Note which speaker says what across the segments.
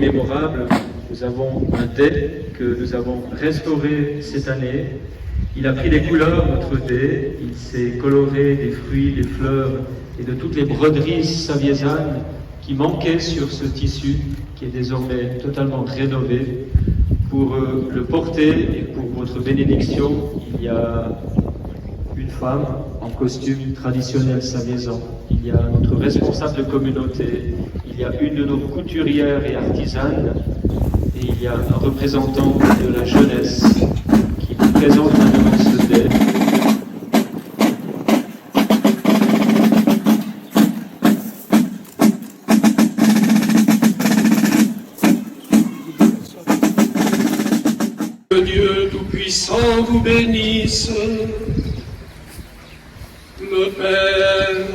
Speaker 1: mémorable. Nous avons un dé que nous avons restauré cette année. Il a pris les couleurs, notre dé. Il s'est coloré des fruits, des fleurs et de toutes les broderies saviésanes qui manquaient sur ce tissu, qui est désormais totalement rénové. Pour le porter et pour votre bénédiction, il y a une femme en costume traditionnel saviesan. Il y a notre responsable de communauté. Il y a une de nos couturières et artisanes. Et il y a un représentant de la jeunesse qui nous présente maintenant ce dé.
Speaker 2: Que Dieu Tout-Puissant vous bénisse, le Père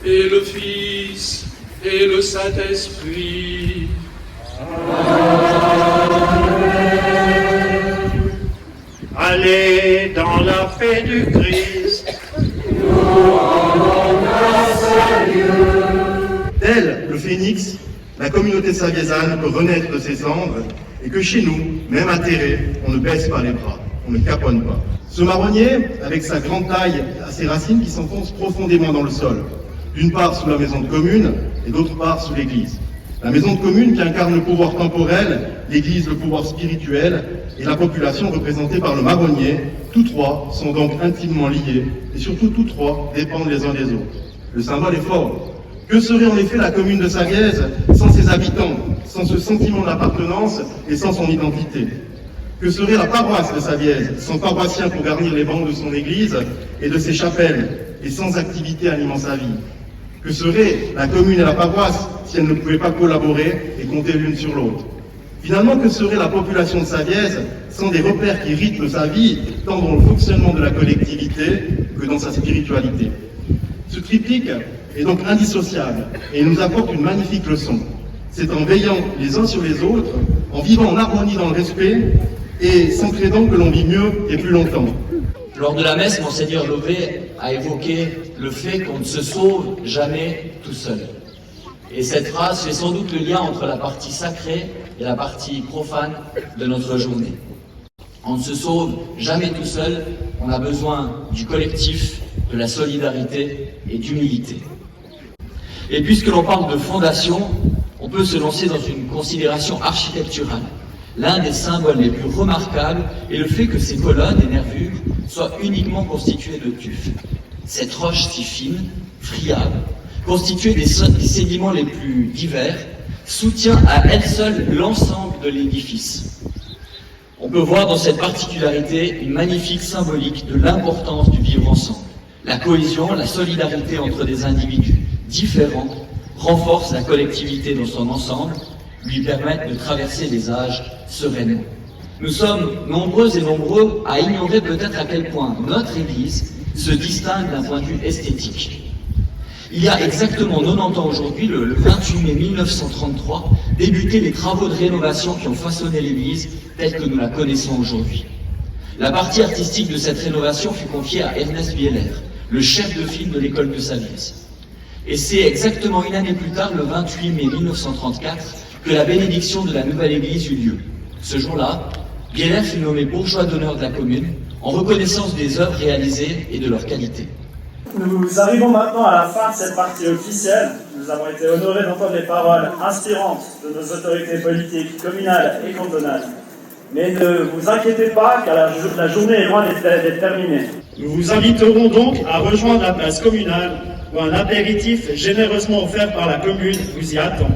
Speaker 2: et le Fils et le Saint-Esprit.
Speaker 3: Allez dans la paix du Christ.
Speaker 4: Tel le phénix, la communauté saviésane peut renaître de ses cendres et que chez nous, même atterrés, on ne baisse pas les bras, on ne caponne pas. Ce marronnier, avec sa grande taille, a ses racines qui s'enfoncent profondément dans le sol, d'une part sous la maison de commune et d'autre part sous l'église. La maison de commune qui incarne le pouvoir temporel, l'église le pouvoir spirituel et la population représentée par le marronnier, tous trois sont donc intimement liés et surtout tous trois dépendent les uns des autres. Le symbole est fort. Que serait en effet la commune de Savièse sans ses habitants, sans ce sentiment d'appartenance et sans son identité? Que serait la paroisse de Savièse sans paroissien pour garnir les bancs de son église et de ses chapelles et sans activité animant sa vie? Que serait la commune et la paroisse si elles ne pouvaient pas collaborer et compter l'une sur l'autre? Finalement, que serait la population de Savièse sans des repères qui rythment sa vie, tant dans le fonctionnement de la collectivité que dans sa spiritualité? Ce triptyque est donc indissociable et il nous apporte une magnifique leçon. C'est en veillant les uns sur les autres, en vivant en harmonie dans le respect et s'entraidant que l'on vit mieux et plus longtemps.
Speaker 5: Lors de la messe, Monseigneur Lové a évoqué le fait qu'on ne se sauve jamais tout seul. Et cette phrase fait sans doute le lien entre la partie sacrée et la partie profane de notre journée. On ne se sauve jamais tout seul, on a besoin du collectif, de la solidarité et d'humilité. Et puisque l'on parle de fondation, on peut se lancer dans une considération architecturale. L'un des symboles les plus remarquables est le fait que ces colonnes et nervures soient uniquement constituées de tuf. Cette roche si fine, friable, constituée des sédiments les plus divers, soutient à elle seule l'ensemble de l'édifice. On peut voir dans cette particularité une magnifique symbolique de l'importance du vivre ensemble. La cohésion, la solidarité entre des individus différents renforce la collectivité dans son ensemble, lui permettent de traverser les âges sereinement. Nous sommes nombreux et nombreux à ignorer peut-être à quel point notre Église se distingue d'un point de vue esthétique. Il y a exactement 90 ans aujourd'hui, le 28 mai 1933, débutaient les travaux de rénovation qui ont façonné l'Église telle que nous la connaissons aujourd'hui. La partie artistique de cette rénovation fut confiée à Ernest Bieler, le chef de file de l'école de Savièse. Et c'est exactement une année plus tard, le 28 mai 1934, que la bénédiction de la nouvelle église eut lieu. Ce jour-là, Bieler fut nommé bourgeois d'honneur de la commune, en reconnaissance des œuvres réalisées et de leur qualité.
Speaker 6: Nous arrivons maintenant à la fin de cette partie officielle. Nous avons été honorés d'entendre les paroles inspirantes de nos autorités politiques, communales et cantonales. Mais ne vous inquiétez pas, car la journée est loin d'être terminée.
Speaker 7: Nous vous inviterons donc à rejoindre la place communale où un apéritif généreusement offert par la commune vous y attend.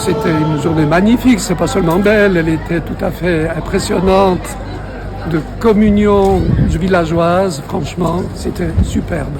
Speaker 8: c'était une journée magnifique, c'est pas seulement belle, elle était tout à fait impressionnante, de communion villageoise, franchement, c'était superbe.